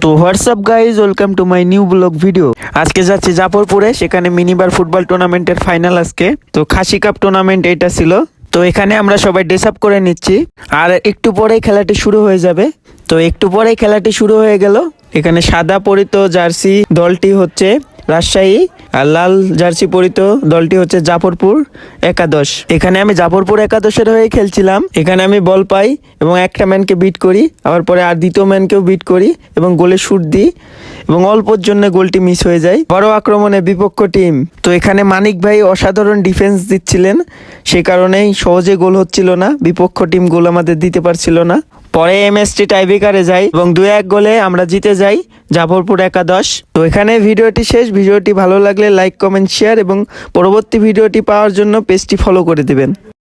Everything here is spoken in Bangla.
তো WhatsApp guys, welcome to my new blog video. আজকে যাচ্ছি জাফরপুরে, সেখানে মিনিবার ফুটবল টুর্নামেন্টের ফাইনাল আজকে। তো খাসি কাপ টুর্নামেন্ট এটা ছিল। তো এখানে আমরা সবাই ড্রেস আপ করে নিচ্ছি, আর একটু পরেই খেলাটি শুরু হয়ে যাবে। তো একটু পরেই খেলাটি শুরু হয়ে গেল। এখানে সাদা পরিত জার্সি দলটি হচ্ছে রাজশাহী, আর লাল জার্সি পরিত দলটি হচ্ছে জাফরপুর একাদশ। এখানে আমি জাফরপুর একাদশের হয়ে খেলছিলাম। এখানে আমি বল পাই এবং একটা ম্যানকে বিট করি, আবার পরে আর দ্বিতীয় ম্যানকেও বিট করি এবং গোলে শুট দিই, এবং অল্পর জন্য গোলটি মিস হয়ে যায়। বড় আক্রমণে বিপক্ষ টিম। তো এখানে মানিক ভাই অসাধারণ ডিফেন্স দিচ্ছিলেন, সে কারণেই সহজে গোল হচ্ছিল না, বিপক্ষ টিম গোল আমাদের দিতে পারছিল না। পরে এমএসটি টাইব্রেকারে যাই এবং 2-1 গোলে আমরা জিতে যাই, জাফরপুর একাদশ। তো এখানে ভিডিওটি শেষ। ভিডিওটি ভালো লাগলে লাইক, কমেন্ট, শেয়ার এবং পরবর্তী ভিডিওটি পাওয়ার জন্য পেজটি ফলো করে দিবেন।